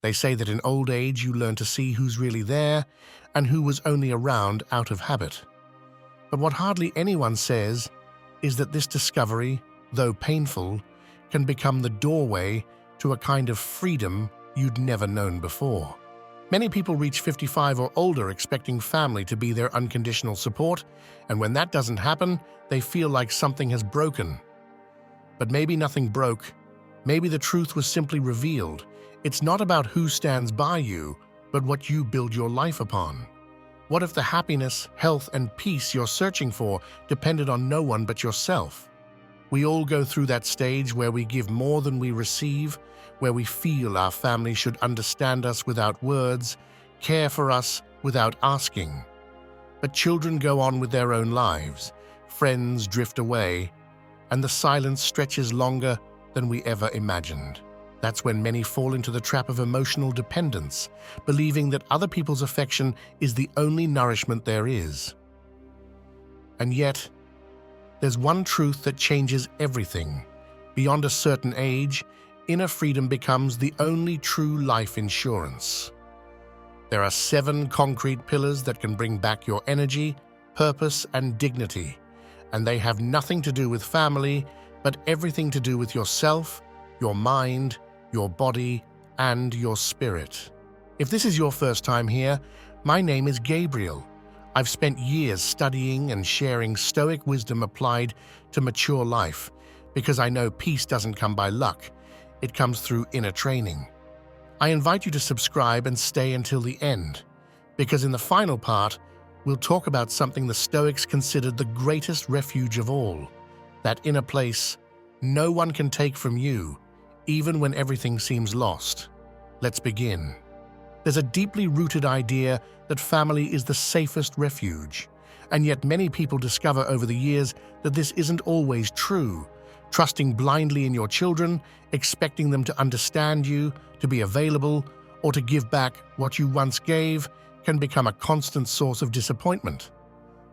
They say that in old age you learn to see who's really there and who was only around out of habit. But what hardly anyone says is that this discovery, though painful, can become the doorway to a kind of freedom you'd never known before. Many people reach 55 or older expecting family to be their unconditional support, and when that doesn't happen, they feel like something has broken. But maybe nothing broke. Maybe the truth was simply revealed. It's not about who stands by you, but what you build your life upon. What if the happiness, health, and peace you're searching for depended on no one but yourself? We all go through that stage where we give more than we receive, where we feel our family should understand us without words, care for us without asking. But children go on with their own lives, friends drift away, and the silence stretches longer than we ever imagined. That's when many fall into the trap of emotional dependence, believing that other people's affection is the only nourishment there is. And yet, there's one truth that changes everything. Beyond a certain age, inner freedom becomes the only true life insurance. There are 7 concrete pillars that can bring back your energy, purpose, and dignity, and they have nothing to do with family, but everything to do with yourself, your mind, your body, and your spirit. If this is your first time here, my name is Gabriel. I've spent years studying and sharing Stoic wisdom applied to mature life, because I know peace doesn't come by luck, it comes through inner training. I invite you to subscribe and stay until the end, because in the final part, we'll talk about something the Stoics considered the greatest refuge of all, that inner place no one can take from you, even when everything seems lost. Let's begin. There's a deeply rooted idea that family is the safest refuge, and yet many people discover over the years that this isn't always true. Trusting blindly in your children, expecting them to understand you, to be available, or to give back what you once gave can become a constant source of disappointment.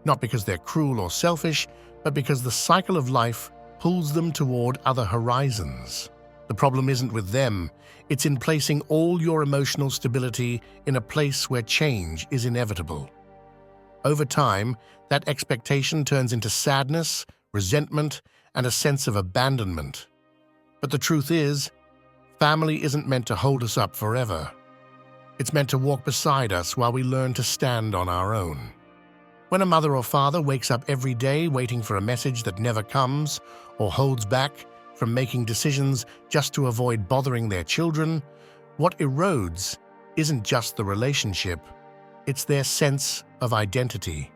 Not because they're cruel or selfish, but because the cycle of life pulls them toward other horizons. The problem isn't with them, it's in placing all your emotional stability in a place where change is inevitable. Over time, that expectation turns into sadness, resentment, and a sense of abandonment. But the truth is, family isn't meant to hold us up forever. It's meant to walk beside us while we learn to stand on our own. When a mother or father wakes up every day waiting for a message that never comes, or holds back from making decisions just to avoid bothering their children, what erodes isn't just the relationship, it's their sense of identity.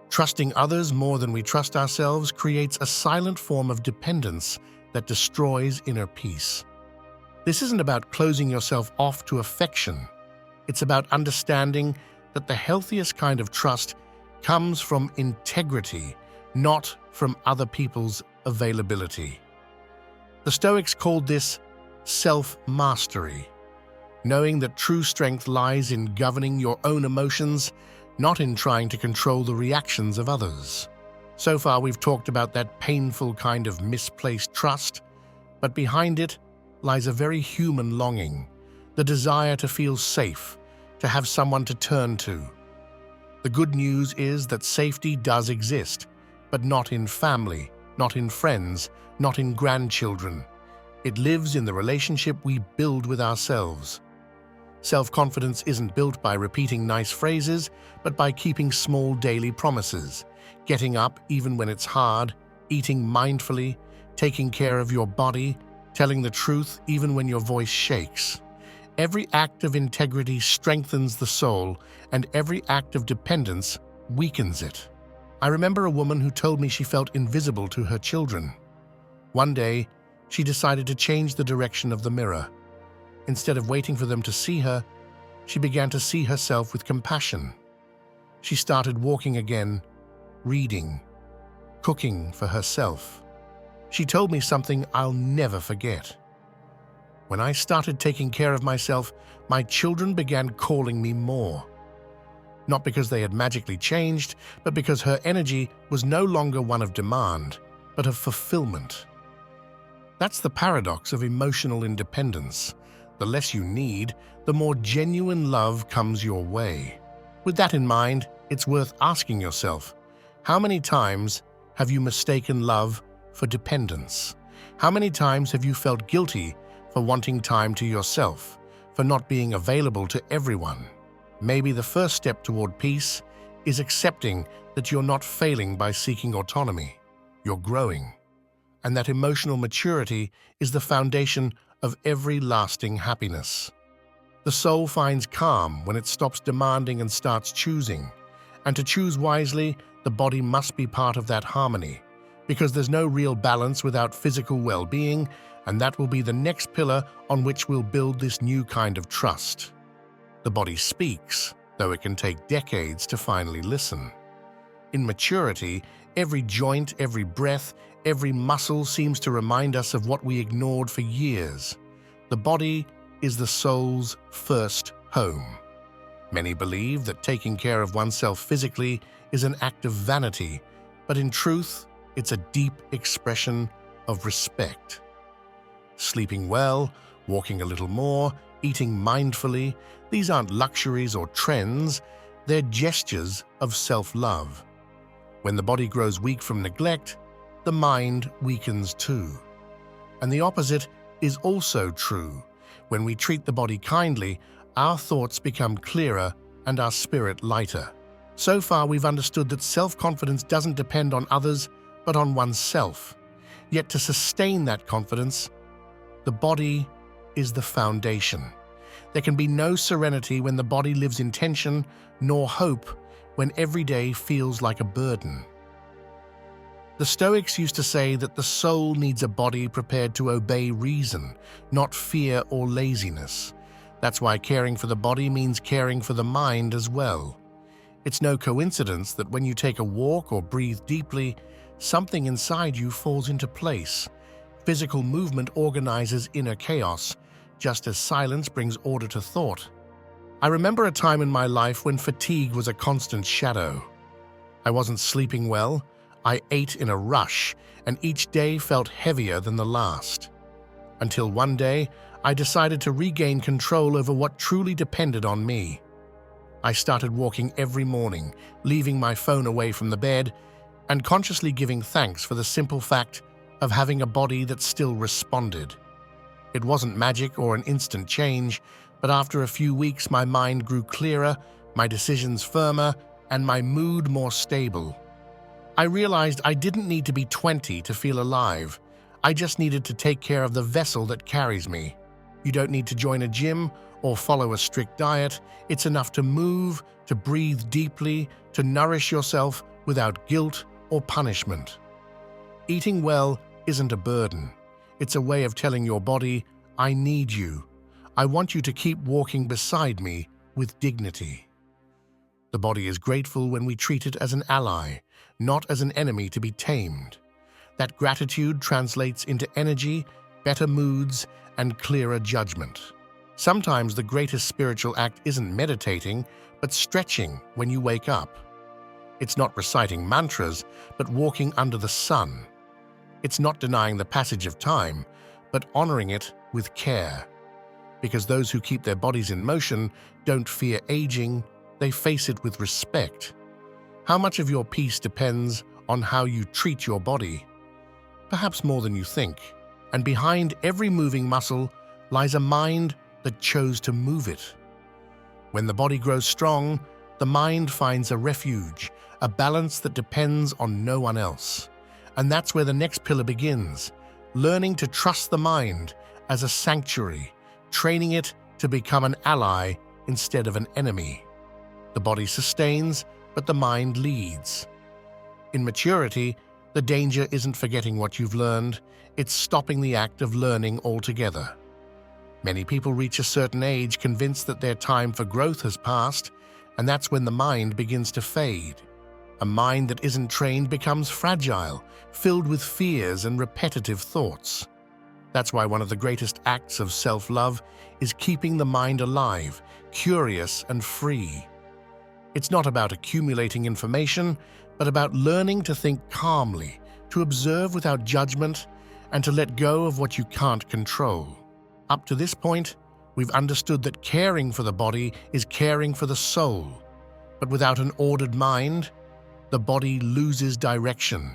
Trusting others more than we trust ourselves creates a silent form of dependence that destroys inner peace. This isn't about closing yourself off to affection. It's about understanding that the healthiest kind of trust comes from integrity, not from other people's availability. The Stoics called this self-mastery, knowing that true strength lies in governing your own emotions, not in trying to control the reactions of others. So far, we've talked about that painful kind of misplaced trust, but behind it lies a very human longing, the desire to feel safe, to have someone to turn to. The good news is that safety does exist, but not in family, not in friends, not in grandchildren. It lives in the relationship we build with ourselves. Self-confidence isn't built by repeating nice phrases, but by keeping small daily promises, getting up even when it's hard, eating mindfully, taking care of your body, telling the truth even when your voice shakes. Every act of integrity strengthens the soul, and every act of dependence weakens it. I remember a woman who told me she felt invisible to her children. One day, she decided to change the direction of the mirror. Instead of waiting for them to see her, she began to see herself with compassion. She started walking again, reading, cooking for herself. She told me something I'll never forget. When I started taking care of myself, my children began calling me more. Not because they had magically changed, but because her energy was no longer one of demand, but of fulfillment. That's the paradox of emotional independence. The less you need, the more genuine love comes your way. With that in mind, it's worth asking yourself, how many times have you mistaken love for dependence? How many times have you felt guilty for wanting time to yourself, for not being available to everyone? Maybe the first step toward peace is accepting that you're not failing by seeking autonomy. You're growing. And that emotional maturity is the foundation of every lasting happiness. The soul finds calm when it stops demanding and starts choosing. And to choose wisely, the body must be part of that harmony, because there's no real balance without physical well-being, and that will be the next pillar on which we'll build this new kind of trust. The body speaks, though it can take decades to finally listen. In maturity, every joint, every breath, every muscle seems to remind us of what we ignored for years. The body is the soul's first home. Many believe that taking care of oneself physically is an act of vanity, but in truth, it's a deep expression of respect. Sleeping well, walking a little more, eating mindfully, these aren't luxuries or trends, they're gestures of self-love. When the body grows weak from neglect, the mind weakens too. And the opposite is also true. When we treat the body kindly, our thoughts become clearer and our spirit lighter. So far, we've understood that self-confidence doesn't depend on others, but on oneself. Yet to sustain that confidence, the body is the foundation. There can be no serenity when the body lives in tension, nor hope when every day feels like a burden. The Stoics used to say that the soul needs a body prepared to obey reason, not fear or laziness. That's why caring for the body means caring for the mind as well. It's no coincidence that when you take a walk or breathe deeply, something inside you falls into place. Physical movement organizes inner chaos, just as silence brings order to thought. I remember a time in my life when fatigue was a constant shadow. I wasn't sleeping well, I ate in a rush, and each day felt heavier than the last. Until one day, I decided to regain control over what truly depended on me. I started walking every morning, leaving my phone away from the bed, and consciously giving thanks for the simple fact of having a body that still responded. It wasn't magic or an instant change, but after a few weeks my mind grew clearer, my decisions firmer, and my mood more stable. I realized I didn't need to be 20 to feel alive. I just needed to take care of the vessel that carries me. You don't need to join a gym or follow a strict diet. It's enough to move, to breathe deeply, to nourish yourself without guilt or punishment. Eating well isn't a burden. It's a way of telling your body, I need you. I want you to keep walking beside me with dignity. The body is grateful when we treat it as an ally, not as an enemy to be tamed. That gratitude translates into energy, better moods, and clearer judgment. Sometimes the greatest spiritual act isn't meditating, but stretching when you wake up. It's not reciting mantras, but walking under the sun. It's not denying the passage of time, but honoring it with care. Because those who keep their bodies in motion don't fear aging, they face it with respect. How much of your peace depends on how you treat your body? Perhaps more than you think. And behind every moving muscle lies a mind that chose to move it. When the body grows strong, the mind finds a refuge, a balance that depends on no one else. And that's where the next pillar begins, learning to trust the mind as a sanctuary, training it to become an ally instead of an enemy. The body sustains, but the mind leads. In maturity, the danger isn't forgetting what you've learned, it's stopping the act of learning altogether. Many people reach a certain age convinced that their time for growth has passed, and that's when the mind begins to fade. A mind that isn't trained becomes fragile, filled with fears and repetitive thoughts. That's why one of the greatest acts of self-love is keeping the mind alive, curious and free. It's not about accumulating information, but about learning to think calmly, to observe without judgment, and to let go of what you can't control. Up to this point, We've understood that caring for the body is caring for the soul, but without an ordered mind, the body loses direction.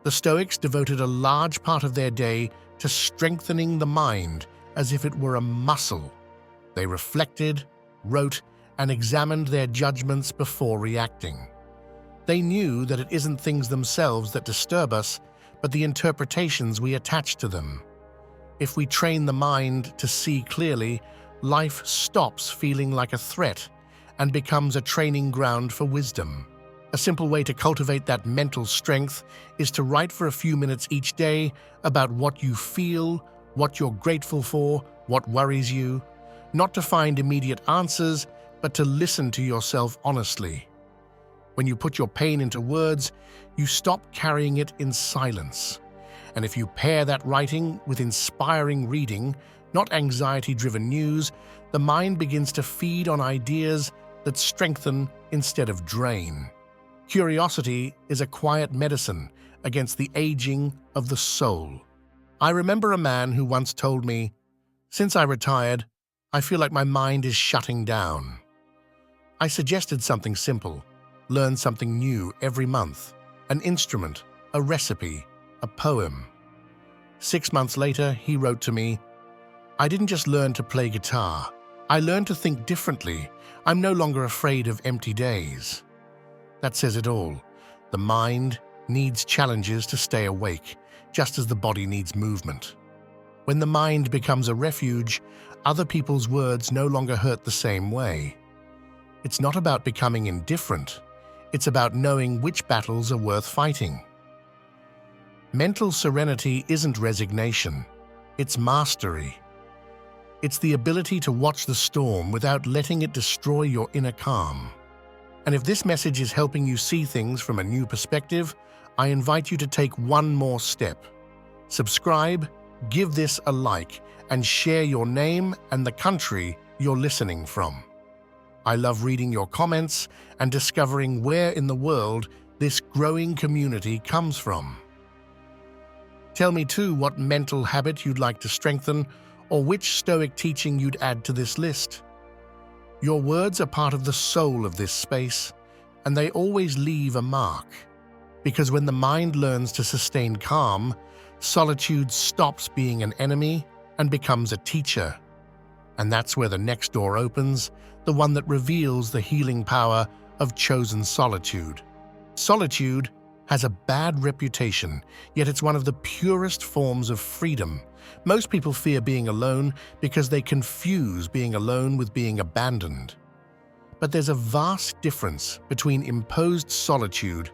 The Stoics devoted a large part of their day to strengthening the mind as if it were a muscle. They reflected, wrote, and examined their judgments before reacting. They knew that it isn't things themselves that disturb us, but the interpretations we attach to them. If we train the mind to see clearly, life stops feeling like a threat and becomes a training ground for wisdom. A simple way to cultivate that mental strength is to write for a few minutes each day about what you feel, what you're grateful for, what worries you. Not to find immediate answers, but to listen to yourself honestly. When you put your pain into words, you stop carrying it in silence. And if you pair that writing with inspiring reading, not anxiety-driven news, the mind begins to feed on ideas that strengthen instead of drain. Curiosity is a quiet medicine against the aging of the soul. I remember a man who once told me, "Since I retired, I feel like my mind is shutting down." I suggested something simple: learn something new every month, an instrument, a recipe, a poem. 6 months later, he wrote to me, "I didn't just learn to play guitar. I learned to think differently. I'm no longer afraid of empty days." That says it all. The mind needs challenges to stay awake, just as the body needs movement. When the mind becomes a refuge, other people's words no longer hurt the same way. It's not about becoming indifferent. It's about knowing which battles are worth fighting. Mental serenity isn't resignation. It's mastery. It's the ability to watch the storm without letting it destroy your inner calm. And if this message is helping you see things from a new perspective, I invite you to take one more step. Subscribe, give this a like, and share your name and the country you're listening from. I love reading your comments and discovering where in the world this growing community comes from. Tell me too what mental habit you'd like to strengthen or which Stoic teaching you'd add to this list. Your words are part of the soul of this space, and they always leave a mark. Because when the mind learns to sustain calm, solitude stops being an enemy and becomes a teacher. And that's where the next door opens, the one that reveals the healing power of chosen solitude. Solitude has a bad reputation, yet it's one of the purest forms of freedom. Most people fear being alone because they confuse being alone with being abandoned. But there's a vast difference between imposed solitude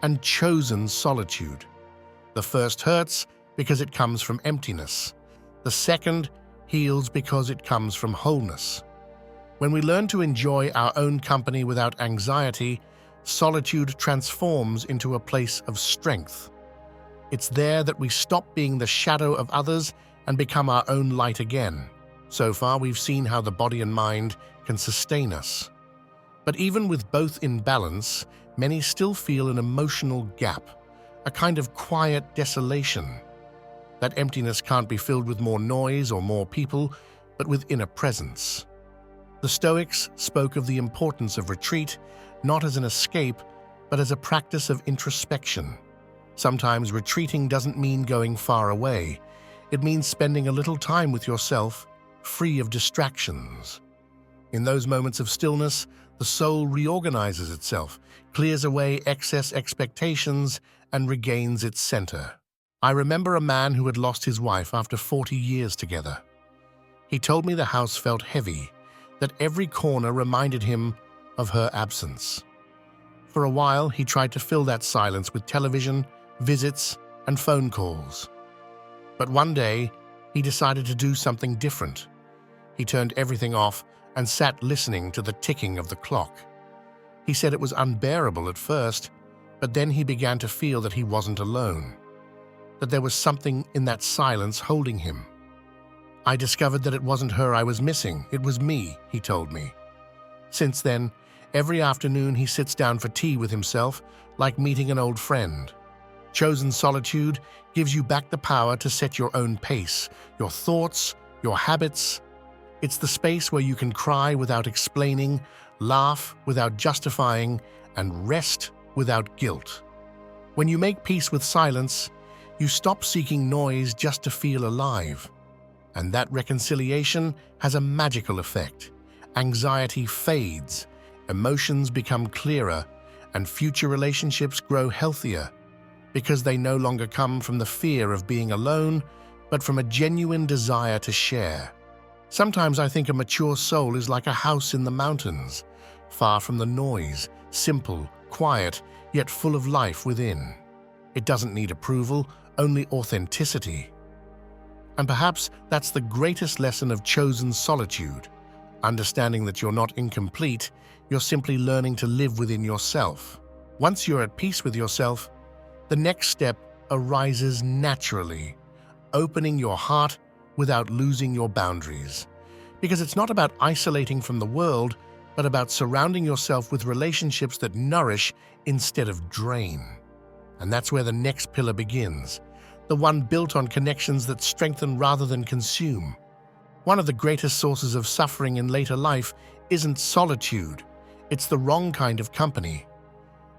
and chosen solitude. The first hurts because it comes from emptiness. The second heals because it comes from wholeness. When we learn to enjoy our own company without anxiety, solitude transforms into a place of strength. It's there that we stop being the shadow of others and become our own light again. So far, we've seen how the body and mind can sustain us. But even with both in balance, many still feel an emotional gap, a kind of quiet desolation. That emptiness can't be filled with more noise or more people, but with inner presence. The Stoics spoke of the importance of retreat, not as an escape, but as a practice of introspection. Sometimes retreating doesn't mean going far away. It means spending a little time with yourself, free of distractions. In those moments of stillness, the soul reorganizes itself, clears away excess expectations, and regains its center. I remember a man who had lost his wife after 40 years together. He told me the house felt heavy, that every corner reminded him of her absence. For a while, he tried to fill that silence with television, visits, and phone calls. But one day, he decided to do something different. He turned everything off and sat listening to the ticking of the clock. He said it was unbearable at first, but then he began to feel that he wasn't alone, that there was something in that silence holding him. I discovered that it wasn't her I was missing, it was me, he told me. Since then, every afternoon he sits down for tea with himself, like meeting an old friend. Chosen solitude gives you back the power to set your own pace, your thoughts, your habits. It's the space where you can cry without explaining, laugh without justifying, and rest without guilt. When you make peace with silence, you stop seeking noise just to feel alive. And that reconciliation has a magical effect. Anxiety fades, emotions become clearer, and future relationships grow healthier because they no longer come from the fear of being alone, but from a genuine desire to share. Sometimes I think a mature soul is like a house in the mountains, far from the noise, simple, quiet, yet full of life within. It doesn't need approval, only authenticity. And perhaps that's the greatest lesson of chosen solitude, understanding that you're not incomplete, you're simply learning to live within yourself. Once you're at peace with yourself, the next step arises naturally, opening your heart without losing your boundaries. Because it's not about isolating from the world, but about surrounding yourself with relationships that nourish instead of drain. And that's where the next pillar begins, the one built on connections that strengthen rather than consume. One of the greatest sources of suffering in later life isn't solitude, it's the wrong kind of company.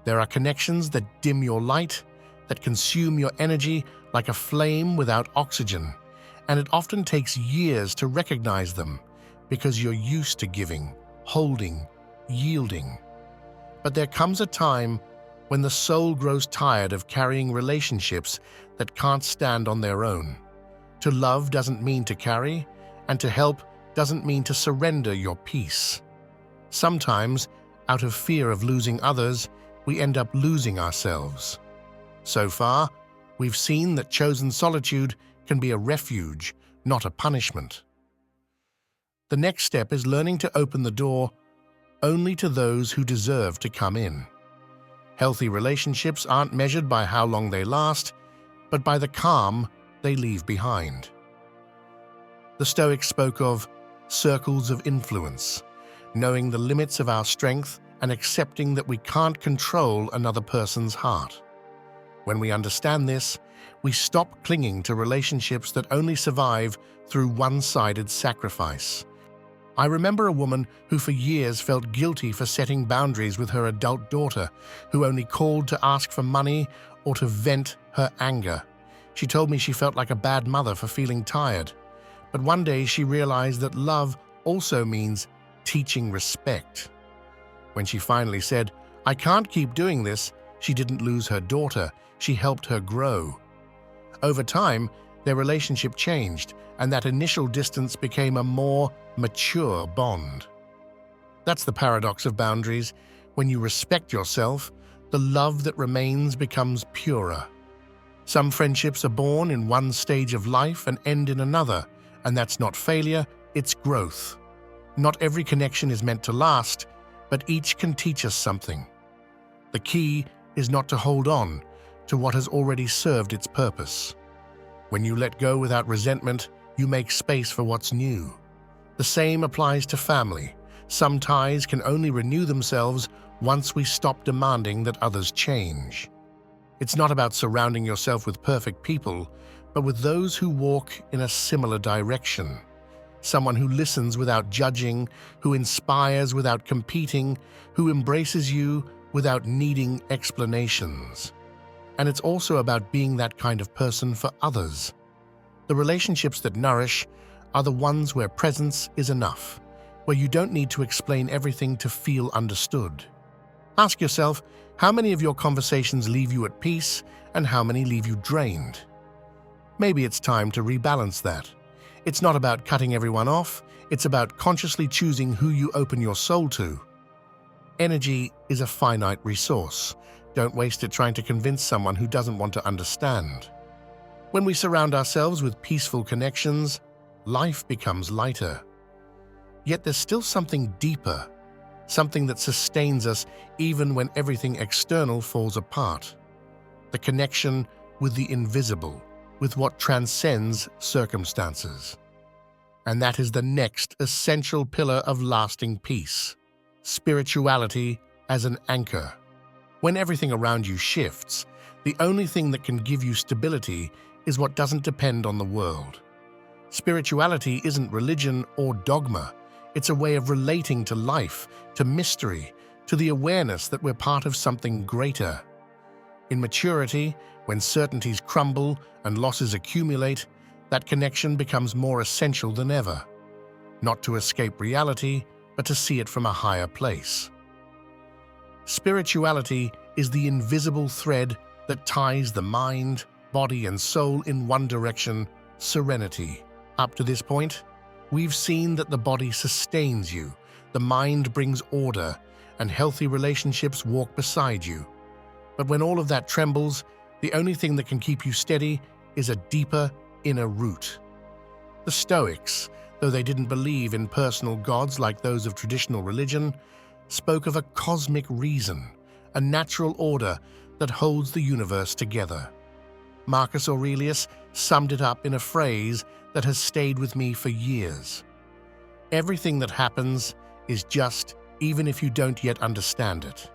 There are connections that dim your light, that consume your energy like a flame without oxygen, and it often takes years to recognize them because you're used to giving, holding, yielding. But there comes a time when the soul grows tired of carrying relationships that can't stand on their own. To love doesn't mean to carry, and to help doesn't mean to surrender your peace. Sometimes, out of fear of losing others, we end up losing ourselves. So far, we've seen that chosen solitude can be a refuge, not a punishment. The next step is learning to open the door only to those who deserve to come in. Healthy relationships aren't measured by how long they last, but by the calm they leave behind. The Stoics spoke of circles of influence, knowing the limits of our strength and accepting that we can't control another person's heart. When we understand this, we stop clinging to relationships that only survive through one-sided sacrifice. I remember a woman who for years felt guilty for setting boundaries with her adult daughter, who only called to ask for money or to vent her anger. She told me she felt like a bad mother for feeling tired. But one day she realized that love also means teaching respect. When she finally said, "I can't keep doing this," she didn't lose her daughter, she helped her grow. Over time, their relationship changed, and that initial distance became a more mature bond. That's the paradox of boundaries. When you respect yourself, the love that remains becomes purer. Some friendships are born in one stage of life and end in another, and that's not failure, it's growth. Not every connection is meant to last, but each can teach us something. The key is not to hold on to what has already served its purpose. When you let go without resentment, you make space for what's new. The same applies to family. Some ties can only renew themselves once we stop demanding that others change. It's not about surrounding yourself with perfect people, but with those who walk in a similar direction. Someone who listens without judging, who inspires without competing, who embraces you without needing explanations. And it's also about being that kind of person for others. The relationships that nourish are the ones where presence is enough, where you don't need to explain everything to feel understood. Ask yourself, how many of your conversations leave you at peace and how many leave you drained? Maybe it's time to rebalance that. It's not about cutting everyone off, it's about consciously choosing who you open your soul to. Energy is a finite resource. Don't waste it trying to convince someone who doesn't want to understand. When we surround ourselves with peaceful connections, life becomes lighter. Yet there's still something deeper, something that sustains us even when everything external falls apart. The connection with the invisible, with what transcends circumstances. And that is the next essential pillar of lasting peace: spirituality as an anchor. When everything around you shifts, the only thing that can give you stability is what doesn't depend on the world. Spirituality isn't religion or dogma. It's a way of relating to life, to mystery, to the awareness that we're part of something greater. In maturity, when certainties crumble and losses accumulate, that connection becomes more essential than ever. Not to escape reality, but to see it from a higher place. Spirituality is the invisible thread that ties the mind, body, and soul in one direction: serenity. Up to this point, we've seen that the body sustains you, the mind brings order, and healthy relationships walk beside you. But when all of that trembles, the only thing that can keep you steady is a deeper inner root. The Stoics, though they didn't believe in personal gods like those of traditional religion, spoke of a cosmic reason, a natural order that holds the universe together. Marcus Aurelius summed it up in a phrase that has stayed with me for years. Everything that happens is just, even if you don't yet understand it.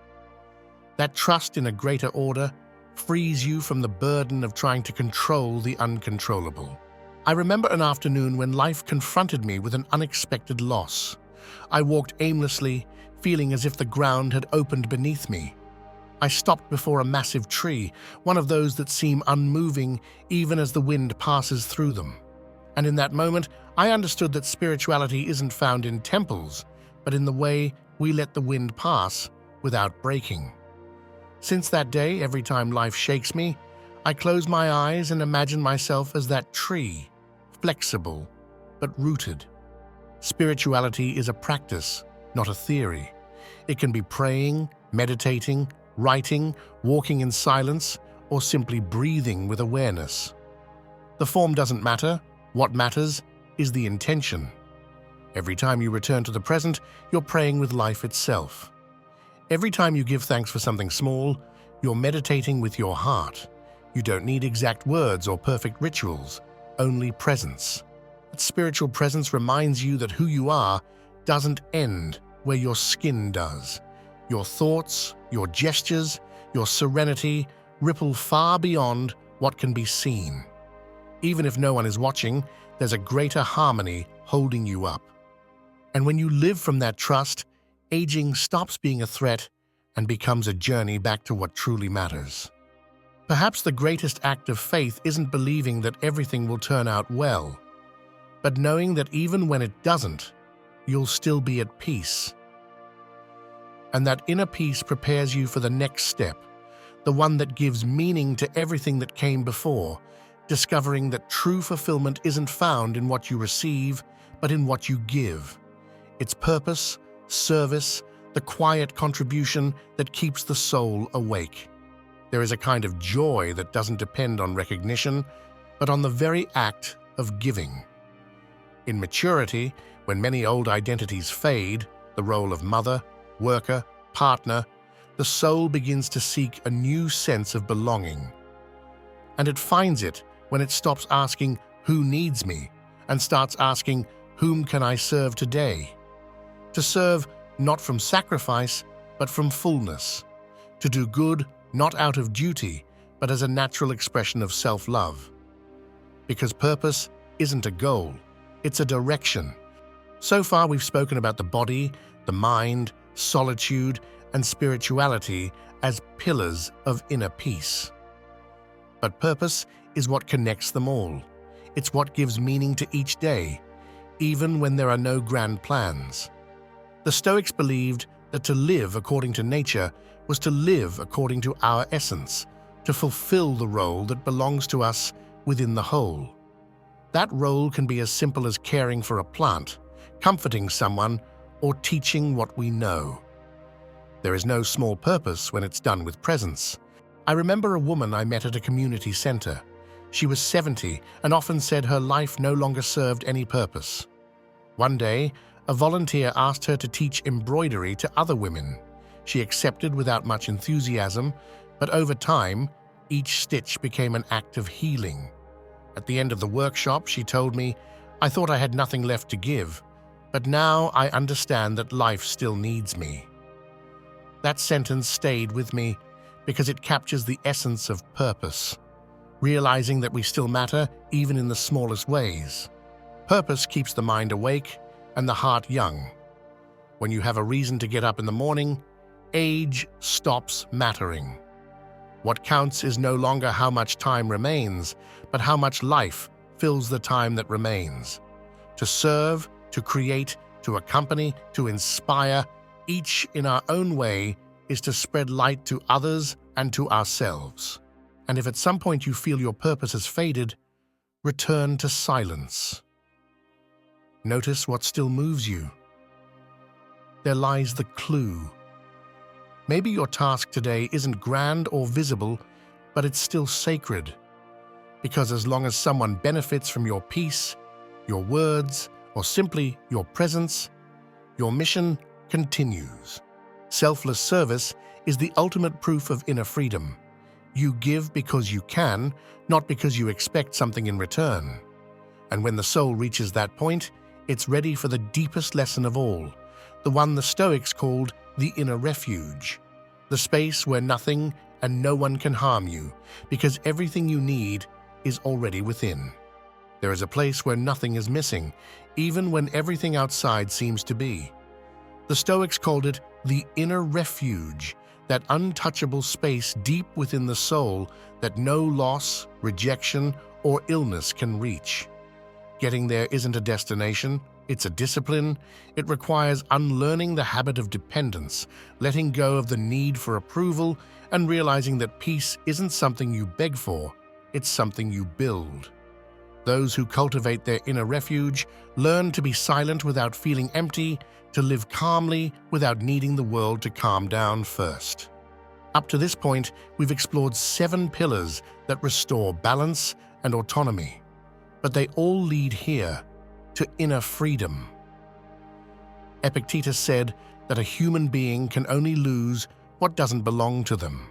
That trust in a greater order frees you from the burden of trying to control the uncontrollable. I remember an afternoon when life confronted me with an unexpected loss. I walked aimlessly, feeling as if the ground had opened beneath me. I stopped before a massive tree, one of those that seem unmoving even as the wind passes through them. And in that moment, I understood that spirituality isn't found in temples, but in the way we let the wind pass without breaking. Since that day, every time life shakes me, I close my eyes and imagine myself as that tree, flexible but rooted. Spirituality is a practice, not a theory. It can be praying, meditating, writing, walking in silence, or simply breathing with awareness. The form doesn't matter. What matters is the intention. Every time you return to the present, you're praying with life itself. Every time you give thanks for something small, you're meditating with your heart. You don't need exact words or perfect rituals, only presence. That spiritual presence reminds you that who you are doesn't end where your skin does. Your thoughts, your gestures, your serenity ripple far beyond what can be seen. Even if no one is watching, there's a greater harmony holding you up. And when you live from that trust, aging stops being a threat and becomes a journey back to what truly matters. Perhaps the greatest act of faith isn't believing that everything will turn out well, but knowing that even when it doesn't, you'll still be at peace. And that inner peace prepares you for the next step, the one that gives meaning to everything that came before, discovering that true fulfillment isn't found in what you receive, but in what you give. It's purpose, service, the quiet contribution that keeps the soul awake. There is a kind of joy that doesn't depend on recognition, but on the very act of giving. In maturity, when many old identities fade, the role of mother, worker, partner, the soul begins to seek a new sense of belonging. And it finds it when it stops asking, "Who needs me?" and starts asking, "Whom can I serve today?" To serve not from sacrifice, but from fullness. To do good not out of duty, but as a natural expression of self-love. Because purpose isn't a goal, it's a direction. So far we've spoken about the body, the mind, solitude, and spirituality as pillars of inner peace. But purpose is what connects them all. It's what gives meaning to each day, even when there are no grand plans. The Stoics believed that to live according to nature was to live according to our essence, to fulfill the role that belongs to us within the whole. That role can be as simple as caring for a plant, comforting someone, or teaching what we know. There is no small purpose when it's done with presence. I remember a woman I met at a community center. She was 70 and often said her life no longer served any purpose. One day, a volunteer asked her to teach embroidery to other women. She accepted without much enthusiasm, but over time, each stitch became an act of healing. At the end of the workshop, she told me, "I thought I had nothing left to give, but now I understand that life still needs me." That sentence stayed with me because it captures the essence of purpose, realizing that we still matter even in the smallest ways. Purpose keeps the mind awake and the heart young. When you have a reason to get up in the morning, age stops mattering. What counts is no longer how much time remains, but how much life fills the time that remains. To serve, to create, to accompany, to inspire, each in our own way, is to spread light to others and to ourselves. And if at some point you feel your purpose has faded, return to silence. Notice what still moves you. There lies the clue. Maybe your task today isn't grand or visible, but it's still sacred. Because as long as someone benefits from your peace, your words, or simply your presence, your mission continues. Selfless service is the ultimate proof of inner freedom. You give because you can, not because you expect something in return. And when the soul reaches that point, it's ready for the deepest lesson of all, the one the Stoics called the inner refuge, the space where nothing and no one can harm you, because everything you need is already within. There is a place where nothing is missing, even when everything outside seems to be. The Stoics called it the inner refuge, that untouchable space deep within the soul that no loss, rejection, or illness can reach. Getting there isn't a destination, it's a discipline. It requires unlearning the habit of dependence, letting go of the need for approval, and realizing that peace isn't something you beg for, it's something you build. Those who cultivate their inner refuge learn to be silent without feeling empty, to live calmly without needing the world to calm down first. Up to this point, we've explored 7 pillars that restore balance and autonomy. But they all lead here, to inner freedom. Epictetus said that a human being can only lose what doesn't belong to them.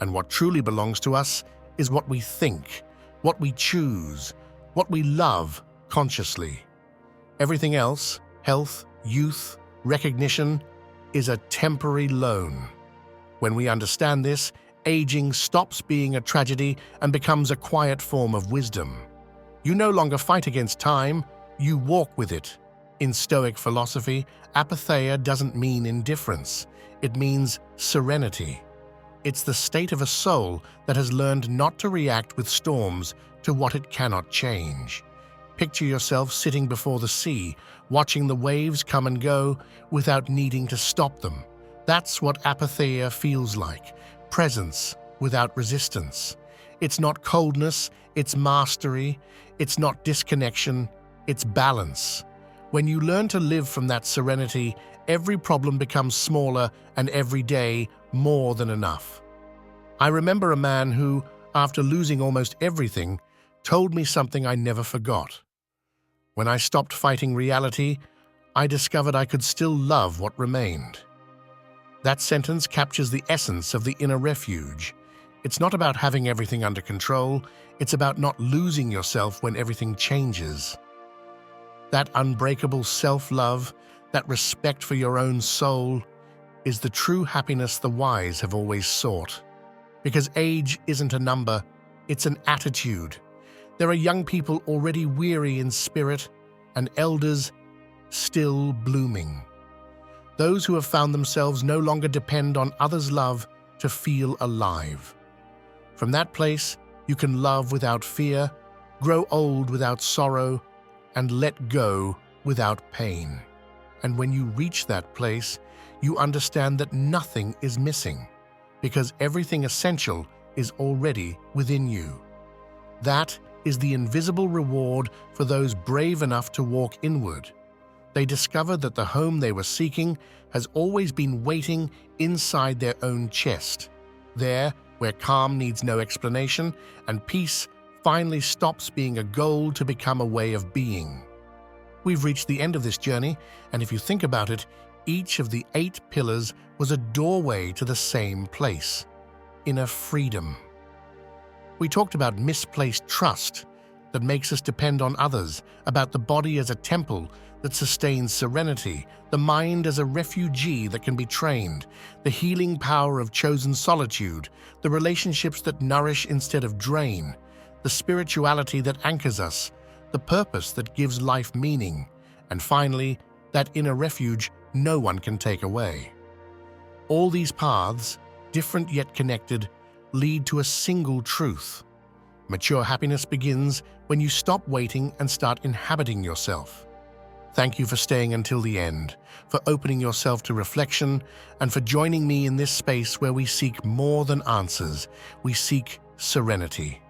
And what truly belongs to us is what we think, what we choose, what we love consciously. Everything else, health, youth, recognition, is a temporary loan. When we understand this, aging stops being a tragedy and becomes a quiet form of wisdom. You no longer fight against time, you walk with it. In Stoic philosophy, apatheia doesn't mean indifference. It means serenity. It's the state of a soul that has learned not to react with storms to what it cannot change. Picture yourself sitting before the sea, watching the waves come and go without needing to stop them. That's what apatheia feels like, presence without resistance. It's not coldness, it's mastery. It's not disconnection, it's balance. When you learn to live from that serenity, every problem becomes smaller and every day more than enough. I remember a man who, after losing almost everything, told me something I never forgot. When I stopped fighting reality, I discovered I could still love what remained. That sentence captures the essence of the inner refuge. It's not about having everything under control, it's about not losing yourself when everything changes. That unbreakable self-love, that respect for your own soul, is the true happiness the wise have always sought. Because age isn't a number, it's an attitude. There are young people already weary in spirit, and elders still blooming. Those who have found themselves no longer depend on others' love to feel alive. From that place, you can love without fear, grow old without sorrow, and let go without pain. And when you reach that place, you understand that nothing is missing, because everything essential is already within you. That is the invisible reward for those brave enough to walk inward. They discover that the home they were seeking has always been waiting inside their own chest, there where calm needs no explanation and peace finally stops being a goal to become a way of being. We've reached the end of this journey, and if you think about it, each of the 8 pillars was a doorway to the same place, inner freedom. We talked about misplaced trust that makes us depend on others, about the body as a temple that sustains serenity, the mind as a refugee that can be trained, the healing power of chosen solitude, the relationships that nourish instead of drain, the spirituality that anchors us, the purpose that gives life meaning, and finally, that inner refuge no one can take away. All these paths, different yet connected, lead to a single truth. Mature happiness begins when you stop waiting and start inhabiting yourself. Thank you for staying until the end, for opening yourself to reflection, and for joining me in this space where we seek more than answers, we seek serenity.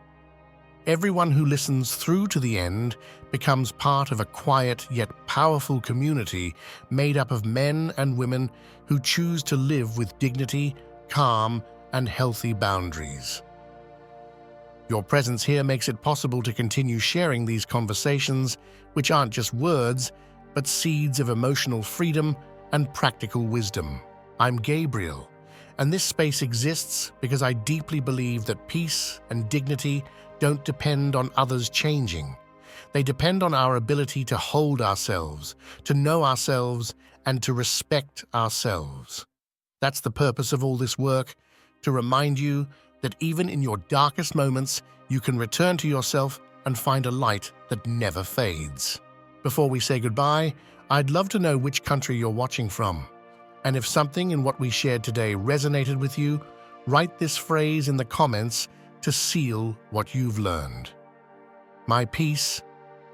Everyone who listens through to the end becomes part of a quiet yet powerful community made up of men and women who choose to live with dignity, calm, and healthy boundaries. Your presence here makes it possible to continue sharing these conversations, which aren't just words, but seeds of emotional freedom and practical wisdom. I'm Gabriel, and this space exists because I deeply believe that peace and dignity don't depend on others changing. They depend on our ability to hold ourselves, to know ourselves, and to respect ourselves. That's the purpose of all this work, to remind you that even in your darkest moments, you can return to yourself and find a light that never fades. Before we say goodbye, I'd love to know which country you're watching from. And if something in what we shared today resonated with you, write this phrase in the comments to seal what you've learned. My peace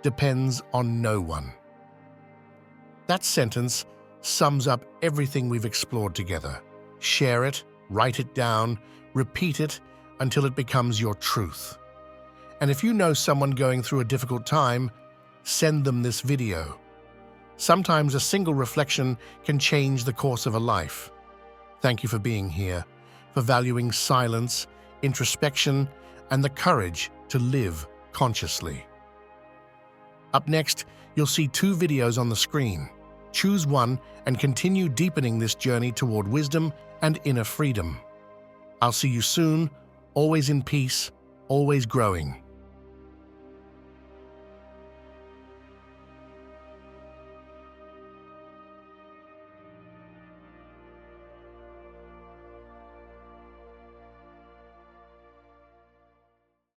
depends on no one. That sentence sums up everything we've explored together. Share it, write it down, repeat it until it becomes your truth. And if you know someone going through a difficult time, send them this video. Sometimes a single reflection can change the course of a life. Thank you for being here, for valuing silence, introspection, and the courage to live consciously. Up next, you'll see 2 videos on the screen. Choose one and continue deepening this journey toward wisdom and inner freedom. I'll see you soon, always in peace, always growing.